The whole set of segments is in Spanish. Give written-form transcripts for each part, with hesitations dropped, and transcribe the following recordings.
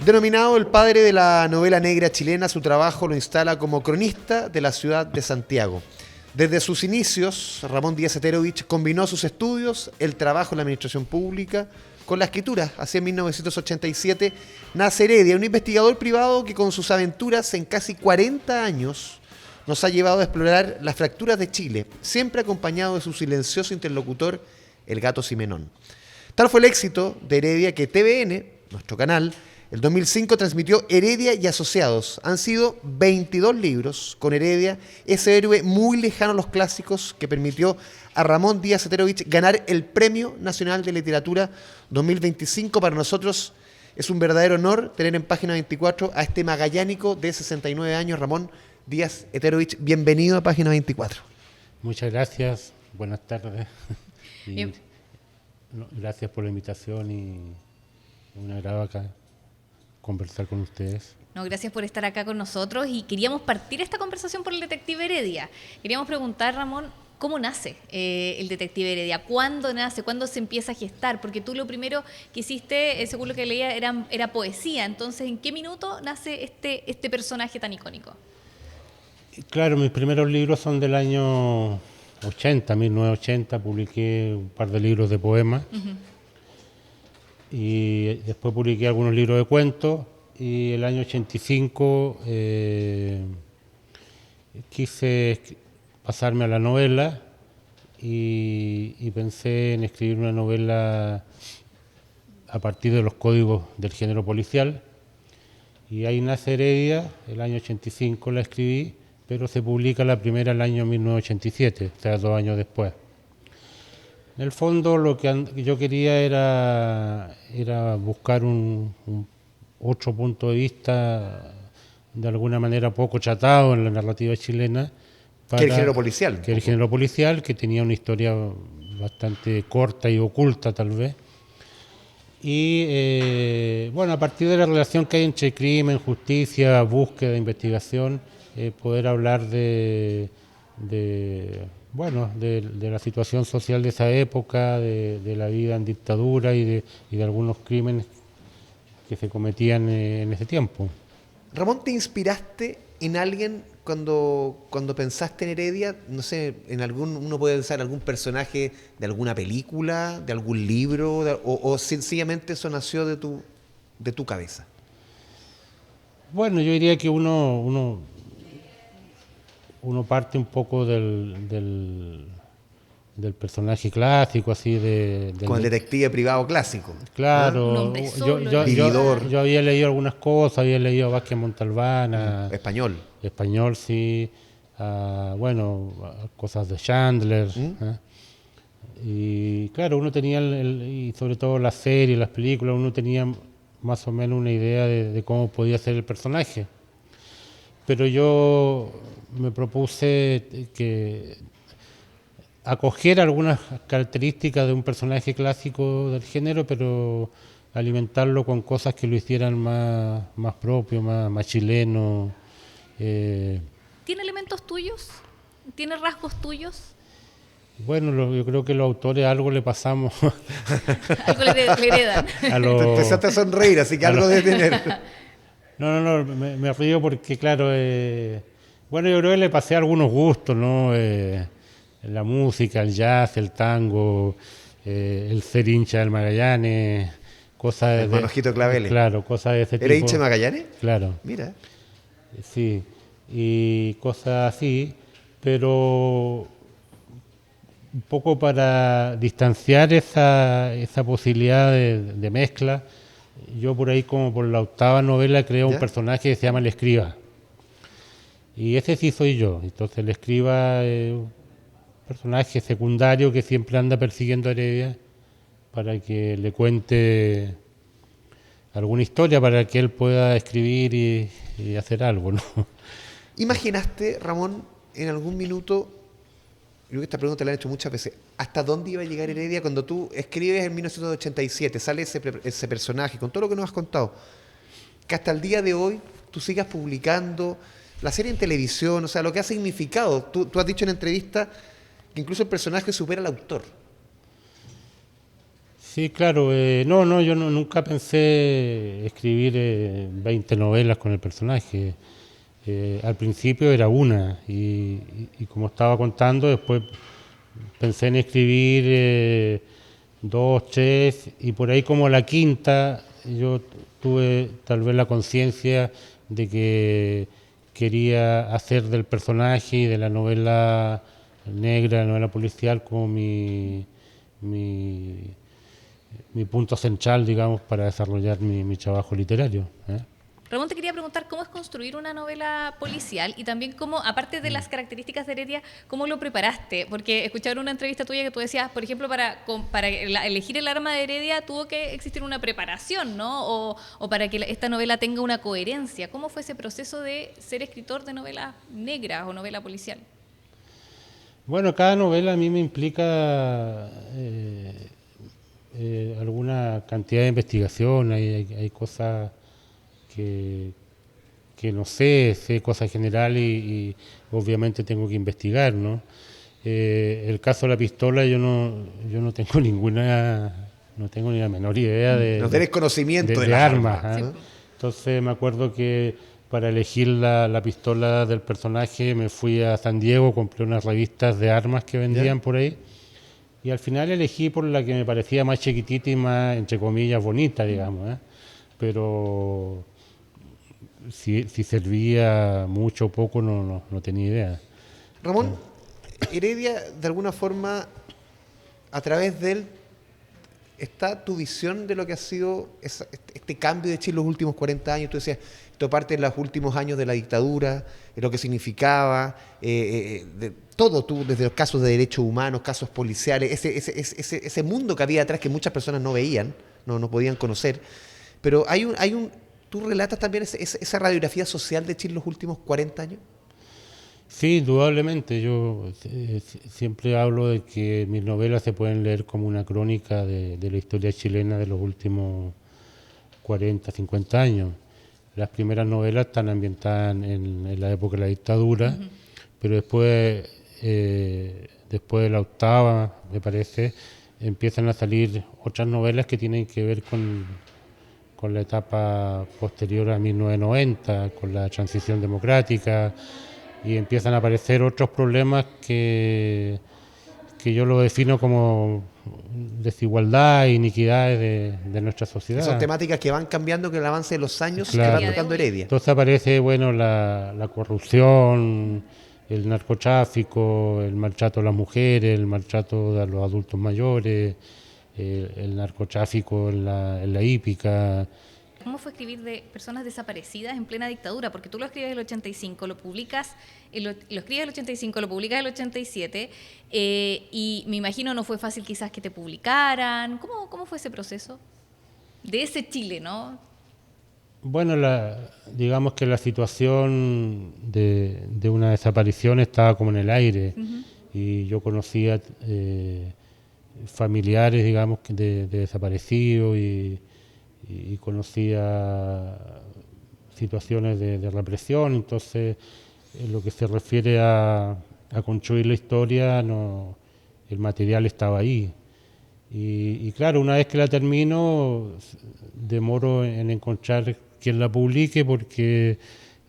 Denominado el padre de la novela negra chilena, su trabajo lo instala como cronista de la ciudad de Santiago. Desde sus inicios, Ramón Díaz Heterovich combinó sus estudios, el trabajo en la administración pública, con la escritura. Hacia 1987 nace Heredia, un investigador privado que con sus aventuras en casi 40 años nos ha llevado a explorar las fracturas de Chile, siempre acompañado de su silencioso interlocutor, el Gato Simenón. Tal fue el éxito de Heredia que TVN, nuestro canal, el 2005 transmitió Heredia y Asociados. Han sido 22 libros con Heredia, ese héroe muy lejano a los clásicos que permitió a Ramón Díaz Heterovich ganar el Premio Nacional de Literatura 2025. Para nosotros es un verdadero honor tener en Página 24 a este magallánico de 69 años, Ramón Díaz Heterovich. Bienvenido a Página 24. Muchas gracias, buenas tardes. Gracias por la invitación y un agrado acá conversar con ustedes. No, gracias por estar acá con nosotros y queríamos partir esta conversación por el detective Heredia. Queríamos preguntar, Ramón, ¿cómo nace el detective Heredia? ¿Cuándo nace? ¿Cuándo se empieza a gestar? Porque tú lo primero que hiciste, según lo que leía, era poesía. Entonces, ¿en qué minuto nace este personaje tan icónico? Claro, mis primeros libros son del año 1980, publiqué un par de libros de poemas. Uh-huh. Y después publiqué algunos libros de cuentos y el año 85 quise pasarme a la novela y pensé en escribir una novela a partir de los códigos del género policial y ahí nace Heredia. El año 85 la escribí, pero se publica la primera el año 1987, o sea, 2 años después. En el fondo lo que yo quería era buscar un otro punto de vista de alguna manera poco tratado en la narrativa chilena. Que el género policial. Que el género policial, que tenía una historia bastante corta y oculta tal vez. Y bueno, a partir de la relación que hay entre crimen, justicia, búsqueda, investigación, poder hablar de la situación social de esa época, de la vida en dictadura y de algunos crímenes que se cometían en ese tiempo. Ramón, ¿te inspiraste en alguien cuando pensaste en Heredia? No sé, uno puede pensar en algún personaje de alguna película, de algún libro, o sencillamente eso nació de tu cabeza. Bueno, yo diría que uno parte un poco del personaje clásico, así con el detective privado clásico. Claro, un hombre solo, yo había leído algunas cosas, había leído a Vázquez Montalbán, español, sí, cosas de Chandler, y claro, uno tenía y sobre todo las series, las películas, uno tenía más o menos una idea de cómo podía ser el personaje. Pero yo me propuse que acoger algunas características de un personaje clásico del género, pero alimentarlo con cosas que lo hicieran más propio, más chileno. ¿Tiene elementos tuyos? ¿Tiene rasgos tuyos? Bueno, yo creo que los autores algo le pasamos. Algo le heredan. Empezaste a sonreír, así que algo debe tener. No, me río porque, claro, yo creo que le pasé algunos gustos, ¿no? La música, el jazz, el tango, el ser hincha del Magallanes, cosas el Manojito Claveles. Claro, cosas de ese tipo. ¿Eres hincha de Magallanes? Claro. Mira. Sí, y cosas así, pero un poco para distanciar esa posibilidad de mezcla. Yo por ahí, como por la 8ª novela, creo un personaje que se llama El Escriba. Y ese sí soy yo. Entonces el Escriba es un personaje secundario que siempre anda persiguiendo a Heredia para que le cuente alguna historia, para que él pueda escribir y hacer algo, ¿no? ¿Imaginaste, Ramón, en algún minuto, yo creo que esta pregunta la han hecho muchas veces, hasta dónde iba a llegar Heredia cuando tú escribes en 1987, sale ese personaje, con todo lo que nos has contado, que hasta el día de hoy tú sigas publicando la serie en televisión, o sea, lo que ha significado? Tú has dicho en entrevista que incluso el personaje supera al autor. Sí, claro. No, yo nunca pensé escribir 20 novelas con el personaje. Al principio era una y como estaba contando, después pensé en escribir dos, tres y por ahí como la quinta yo tuve tal vez la conciencia de que quería hacer del personaje y de la novela negra, la novela policial como mi, mi punto central, digamos, para desarrollar mi trabajo literario. Ramón, te quería preguntar cómo es construir una novela policial y también cómo, aparte de las características de Heredia, cómo lo preparaste. Porque escucharon una entrevista tuya que tú decías, por ejemplo, para elegir el arma de Heredia tuvo que existir una preparación, ¿no? O para que esta novela tenga una coherencia. ¿Cómo fue ese proceso de ser escritor de novelas negras o novela policial? Bueno, cada novela a mí me implica alguna cantidad de investigación, hay cosas que, que no sé cosas generales y obviamente tengo que investigar, ¿no? El caso de la pistola yo no tengo no tengo ni la menor idea No tenés conocimiento de de las armas, armas, ¿eh? ¿no? Entonces me acuerdo que para elegir la pistola del personaje me fui a San Diego, compré unas revistas de armas que vendían por ahí y al final elegí por la que me parecía más chiquitita y más, entre comillas, bonita, digamos, ¿eh? Pero si servía mucho o poco no tenía idea. Ramón, Heredia, de alguna forma, a través de él, está tu visión de lo que ha sido este cambio de Chile en los últimos 40 años. Tú decías, esto parte de los últimos años de la dictadura, de lo que significaba, de todo, tú, desde los casos de derechos humanos, casos policiales, ese mundo que había atrás que muchas personas no veían, no podían conocer. Pero tú relatas también esa radiografía social de Chile en los últimos 40 años. Sí, indudablemente. Yo siempre hablo de que mis novelas se pueden leer como una crónica de la historia chilena de los últimos 40, 50 años. Las primeras novelas están ambientadas en la época de la dictadura, pero después de la octava, me parece, empiezan a salir otras novelas que tienen que ver con la etapa posterior a 1990, con la transición democrática, y empiezan a aparecer otros problemas que yo lo defino como desigualdad e iniquidades de nuestra sociedad. Son temáticas que van cambiando con el avance de los años, Claro. que va tocando Heredia. Entonces aparece, bueno, la corrupción, el narcotráfico, el maltrato a las mujeres, el maltrato a los adultos mayores, el narcotráfico en la hípica. ¿Cómo fue escribir de personas desaparecidas en plena dictadura? Porque tú lo escribes en el 85, lo publicas, lo escribes en el 85, lo publicas en el 87, y me imagino no fue fácil quizás que te publicaran. ¿Cómo fue ese proceso? De ese Chile, ¿no? Bueno, digamos que la situación de una desaparición estaba como en el aire, y yo conocía familiares, digamos, de desaparecidos y conocía situaciones de represión. Entonces en lo que se refiere a construir la historia, el material estaba ahí y claro, una vez que la termino demoro en encontrar quien la publique porque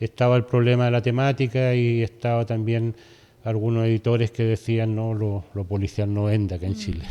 estaba el problema de la temática y estaba también algunos editores que decían no, lo policial no vende acá en Chile.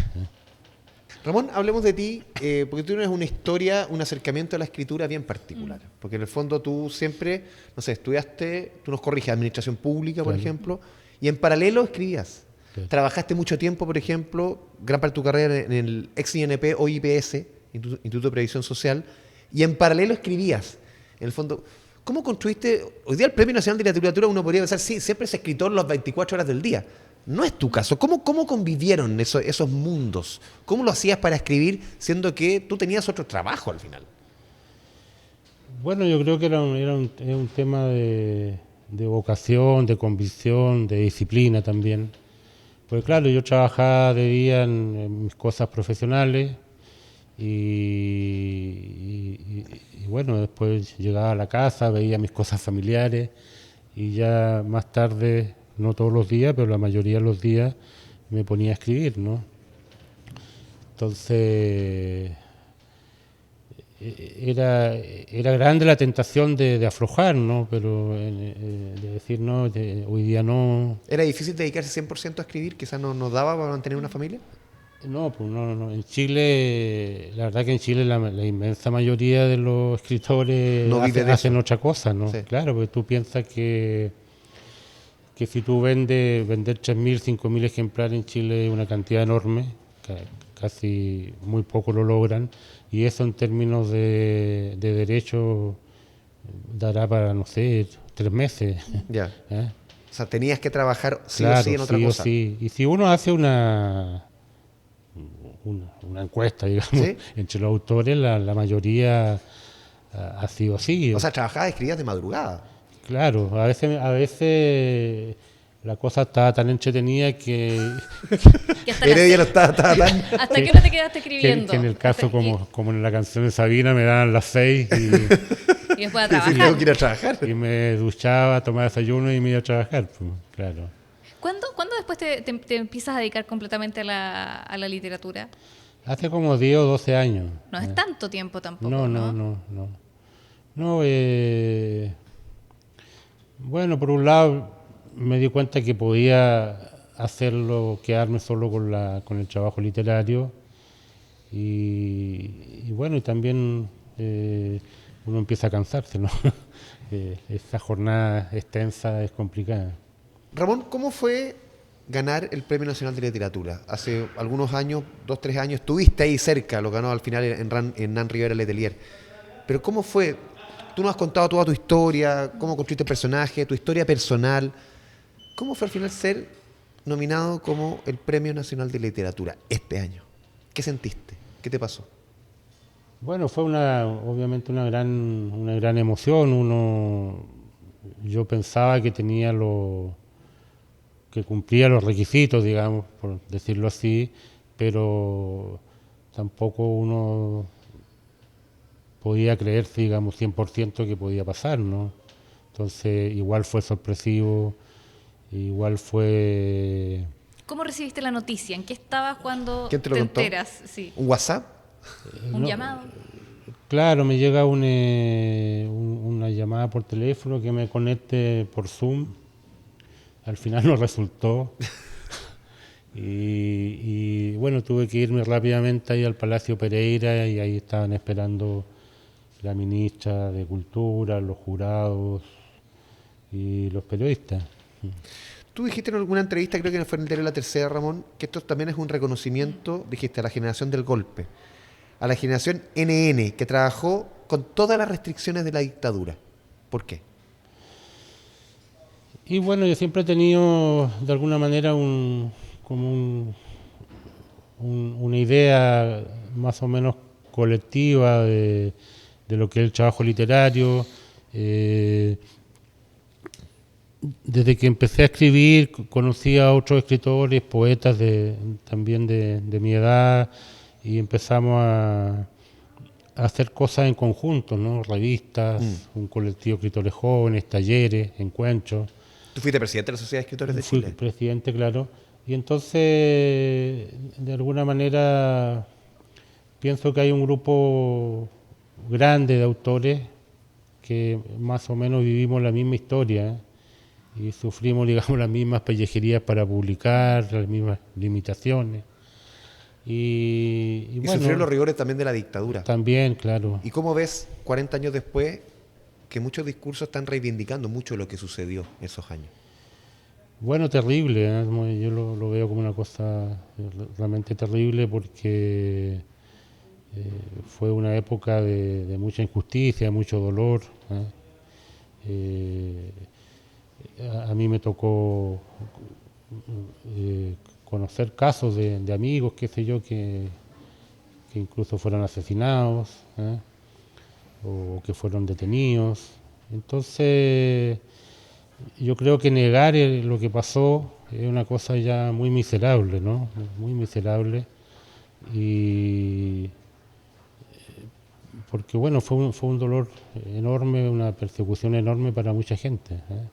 Ramón, hablemos de ti, porque tú tienes una historia, un acercamiento a la escritura bien particular. Porque en el fondo tú siempre, no sé, estudiaste, tú nos corriges, administración pública, por ejemplo, y en paralelo escribías. Sí. Trabajaste mucho tiempo, por ejemplo, gran parte de tu carrera en el ex INP o IPS, Instituto de Previsión Social, y en paralelo escribías. En el fondo, ¿cómo construiste? Hoy día el Premio Nacional de Literatura uno podría pensar, sí, siempre es escritor las 24 horas del día. No es tu caso. ¿Cómo convivieron esos mundos? ¿Cómo lo hacías para escribir, siendo que tú tenías otro trabajo al final? Bueno, yo creo que era un tema de vocación, de convicción, de disciplina también. Pues claro, yo trabajaba de día en mis cosas profesionales y bueno, después llegaba a la casa, veía mis cosas familiares y ya más tarde, no todos los días, pero la mayoría de los días me ponía a escribir, ¿no? Entonces era grande la tentación de aflojar, ¿no? Pero de decir, no, hoy día no. ¿Era difícil dedicarse 100% a escribir? ¿Quizás no nos daba para mantener una familia? No, pues no. En Chile, la verdad que en Chile la inmensa mayoría de los escritores No vive de hacen eso. otra cosa, ¿no? Sí. Claro, porque tú piensas que si tú vender 3.000, 5.000 ejemplares en Chile es una cantidad enorme, casi muy poco lo logran, y eso en términos de derechos dará para, no sé, 3 meses. Ya. ¿eh? O sea, tenías que trabajar sí Claro, o sí en otra sí o cosa. sí. Y si uno hace una encuesta, digamos, ¿Sí? entre los autores, la mayoría ha sido así. O sea, trabajabas, escribías de madrugada. Claro, a veces la cosa estaba tan entretenida que, Que hasta Heredia las no estaba tan... ¿Hasta que- qué hora te quedaste escribiendo? que en el caso, Hasta- como en la canción de Sabina, me daban las 6 y después a Sí, trabajar. tengo que ir a trabajar. y me duchaba, tomaba desayuno y me iba a trabajar. Pues, claro. ¿Cuándo después te empiezas a dedicar completamente a la literatura? Hace como 10 o 12 años. No es tanto tiempo tampoco, No, ¿no? no. No, bueno, por un lado me di cuenta que podía hacerlo, quedarme solo con el trabajo literario y bueno, y también uno empieza a cansarse, ¿no? Esa jornada extensa es complicada. Ramón, ¿cómo fue ganar el Premio Nacional de Literatura? Hace algunos años, 2, 3 años, estuviste ahí cerca, lo ganó al final en Nan Rivera Letelier. Pero ¿cómo fue? Tú nos has contado toda tu historia, cómo construiste el personaje, tu historia personal. ¿Cómo fue al final ser nominado como el Premio Nacional de Literatura este año? ¿Qué sentiste? ¿Qué te pasó? Bueno, fue obviamente una gran emoción. Yo pensaba que que cumplía los requisitos, digamos, por decirlo así, pero tampoco uno podía creerse, digamos, 100% que podía pasar, ¿no? Entonces, igual fue sorpresivo, igual fue... ¿Cómo recibiste la noticia? ¿En qué estabas cuando ¿Quién te lo contó? enteras? Sí. ¿Un WhatsApp? ¿Un no, llamado? Claro, me llega una llamada por teléfono que me conecte por Zoom. Al final no resultó. Y bueno, tuve que irme rápidamente ahí al Palacio Pereira y ahí estaban esperando la ministra de Cultura, los jurados y los periodistas. Tú dijiste en alguna entrevista, creo que fue en el diario La Tercera, Ramón, que esto también es un reconocimiento, dijiste, a la generación del golpe, a la generación NN, que trabajó con todas las restricciones de la dictadura. ¿Por qué? Y bueno, yo siempre he tenido de alguna manera una idea más o menos colectiva de lo que es el trabajo literario. Desde que empecé a escribir conocí a otros escritores, poetas también de mi edad y empezamos a hacer cosas en conjunto, ¿no? Revistas, un colectivo de escritores jóvenes, talleres, encuentros. Tú fuiste presidente de la Sociedad de Escritores de Fui Chile. presidente, claro. Y entonces, de alguna manera, pienso que hay un grupo grande de autores que más o menos vivimos la misma historia, ¿eh? Y sufrimos, digamos, las mismas pellejerías para publicar, las mismas limitaciones. Y Y bueno, sufrieron los rigores también de la dictadura. también, claro. ¿Y cómo ves, 40 años después, que muchos discursos están reivindicando mucho lo que sucedió esos años? Bueno, terrible, ¿eh? Yo lo veo como una cosa realmente terrible porque fue una época de mucha injusticia, mucho dolor. ¿eh? A mí me tocó conocer casos de amigos, qué sé yo, que incluso fueron asesinados, ¿eh? O que fueron detenidos. Entonces, yo creo que negar lo que pasó es una cosa ya muy miserable, ¿no? Muy miserable. Y porque bueno, fue un dolor enorme, una persecución enorme para mucha gente, ¿eh?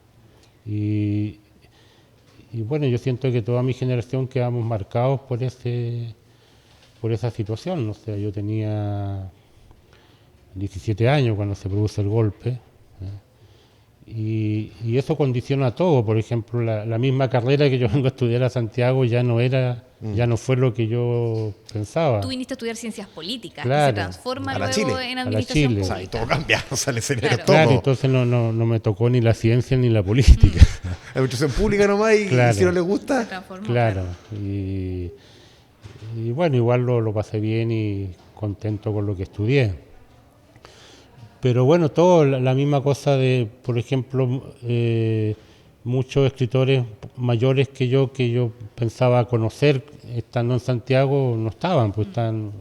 Y bueno, yo siento que toda mi generación quedamos marcados por esa situación. O sea, yo tenía 17 años cuando se produce el golpe. Y eso condiciona todo. Por ejemplo, la misma carrera que yo vengo a estudiar a Santiago ya no fue lo que yo pensaba. Tú viniste a estudiar ciencias políticas y se Claro. transforma A la luego Chile. en A la administración Chile. O sea, y pública. todo cambia, o sea, el escenario Claro. todo. Claro, entonces no me tocó ni la ciencia ni la política. La administración pública nomás y, Claro. y si no le Se gusta, transformó, Claro. Y bueno, igual lo pasé bien y contento con lo que estudié. Pero bueno, todo la misma cosa de, por ejemplo, muchos escritores mayores que yo pensaba conocer estando en Santiago no estaban, pues están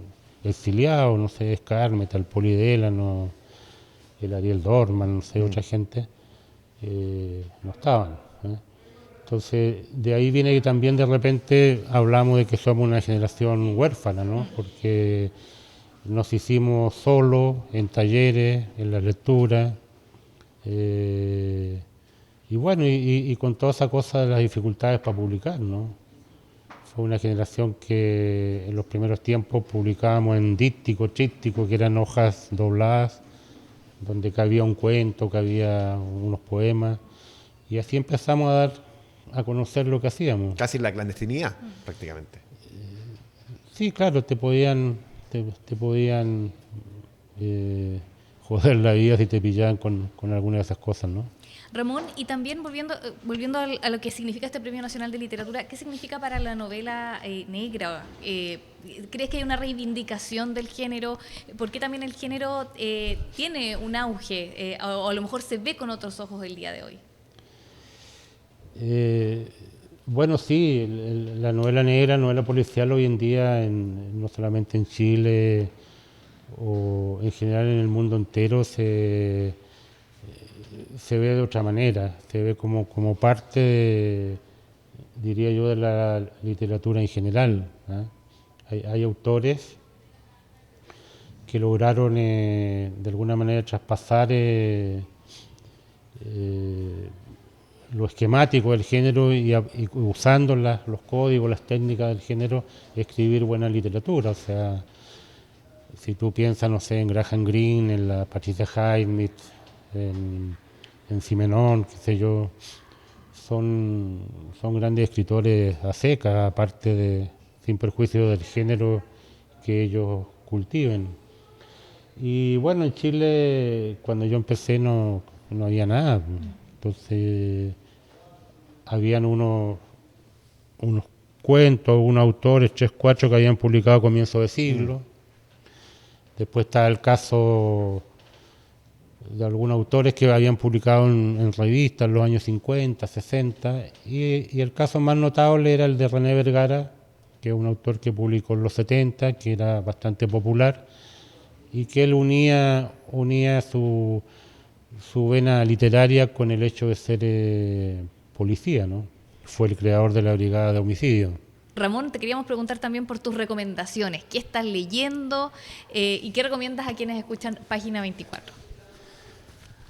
exiliados, no sé, Skármeta, el Polidélano, el Ariel Dorman, no sé, otra gente, no estaban. Entonces, de ahí viene que también de repente hablamos de que somos una generación huérfana, ¿no? Porque nos hicimos solos, en talleres, en la lectura, y bueno, y con toda esa cosa de las dificultades para publicar, ¿no? Fue una generación que en los primeros tiempos publicábamos en díptico, tríptico, que eran hojas dobladas, donde cabía un cuento, cabía unos poemas, y así empezamos a dar a conocer lo que hacíamos. casi en la clandestinidad, prácticamente. Sí, claro, te podían joder la vida si te pillaban con alguna de esas cosas, ¿no? Ramón, y también volviendo a lo que significa este Premio Nacional de Literatura, ¿qué significa para la novela negra? ¿Crees que hay una reivindicación del género? ¿Por qué también el género tiene un auge o a lo mejor se ve con otros ojos el día de hoy? Bueno, sí, la novela negra, novela policial hoy en día, no solamente en Chile o en general en el mundo entero, se ve de otra manera, se ve como parte, diría yo, de la literatura en general. Hay autores que lograron de alguna manera traspasar lo esquemático del género y usando los códigos, las técnicas del género, escribir buena literatura. O sea, si tú piensas, no sé, en Graham Greene, en la Patricia Highsmith, en Simenón, qué sé yo, son grandes escritores a secas, aparte de, sin perjuicio del género que ellos cultiven. Y bueno, en Chile, cuando yo empecé, no había nada. Entonces, habían unos cuentos, unos autores, 3, 4 que habían publicado a comienzo de siglo. Después está el caso de algunos autores que habían publicado en revistas en los años 50, 60, y el caso más notable era el de René Vergara, que es un autor que publicó en los 70, que era bastante popular, y que él unía su vena literaria con el hecho de ser policía, ¿no? Fue el creador de la Brigada de Homicidio. Ramón, te queríamos preguntar también por tus recomendaciones. ¿Qué estás leyendo y qué recomiendas a quienes escuchan Página 24?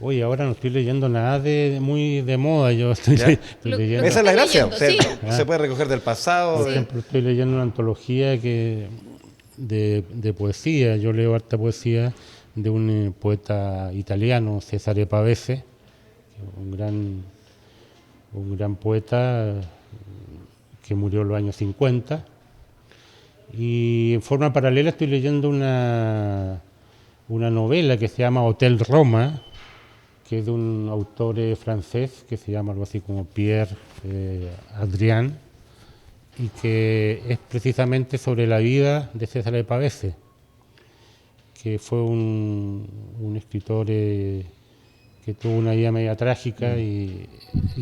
Oye, ahora no estoy leyendo nada muy de moda, yo estoy leyendo. Esa es la gracia, leyendo, sí. se puede recoger del pasado. Por ejemplo, estoy leyendo una antología de poesía. Yo leo harta poesía de un poeta italiano, Cesare Pavese, un gran poeta que murió en los años 50. Y en forma paralela estoy leyendo una novela que se llama Hotel Roma, que es de un autor francés que se llama algo así como Pierre Adrien, y que es precisamente sobre la vida de Cesare Pavese, que fue un escritor que tuvo una vida media trágica y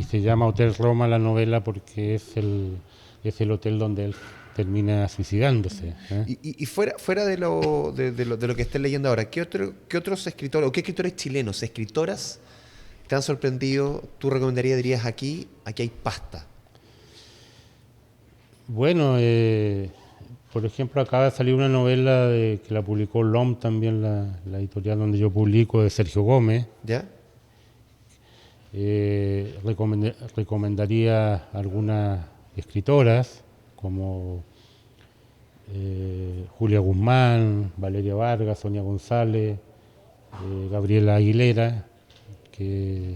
se llama Hotel Roma la novela porque es el hotel donde él termina suicidándose. Y fuera de lo que estés leyendo ahora, ¿qué otros escritores o qué escritores chilenos, escritoras te han sorprendido? ¿Tú recomendarías, dirías, aquí hay pasta? Bueno, por ejemplo, acaba de salir una novela que la publicó LOM también, la editorial donde yo publico, de Sergio Gómez. ¿Ya? Recomendaría algunas escritoras como Julia Guzmán, Valeria Vargas, Sonia González, Gabriela Aguilera, que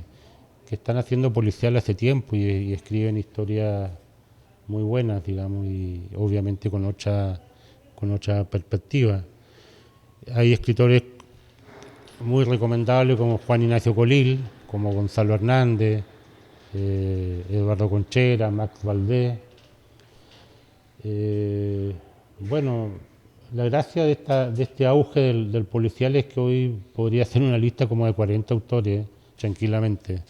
están haciendo policial hace tiempo y escriben historias muy buenas, digamos, y obviamente con otra perspectiva. Hay escritores muy recomendables como Juan Ignacio Colil, como Gonzalo Hernández, Eduardo Conchera, Max Valdés. Bueno, la gracia de este auge del policial es que hoy podría hacer una lista como de 40 autores, tranquilamente.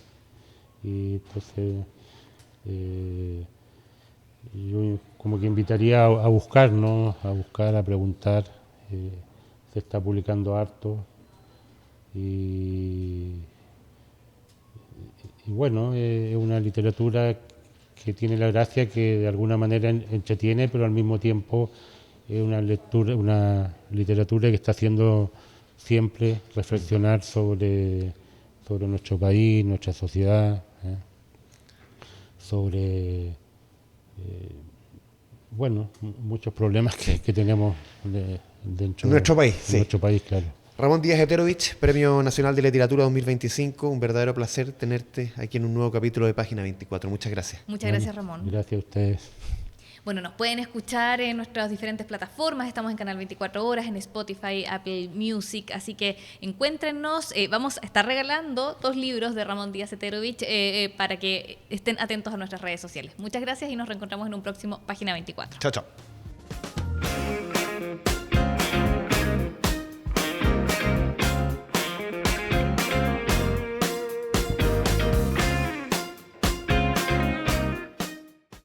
Y entonces yo como que invitaría a buscar, ¿no? A buscar, a preguntar. Se está publicando harto. Y bueno, es una literatura que tiene la gracia que de alguna manera entretiene, pero al mismo tiempo es una literatura que está haciendo siempre reflexionar sobre nuestro país, nuestra sociedad, sobre muchos problemas que tenemos dentro Nuestro país, de sí. nuestro país, claro. Ramón Díaz Heterovich, Premio Nacional de Literatura 2025. Un verdadero placer tenerte aquí en un nuevo capítulo de Página 24. Muchas gracias. Muchas gracias, Ramón. Gracias a ustedes. Bueno, nos pueden escuchar en nuestras diferentes plataformas. Estamos en Canal 24 Horas, en Spotify, Apple Music. Así que encuéntrennos. Vamos a estar regalando 2 libros de Ramón Díaz Heterovich para que estén atentos a nuestras redes sociales. Muchas gracias y nos reencontramos en un próximo Página 24. Chao, chao.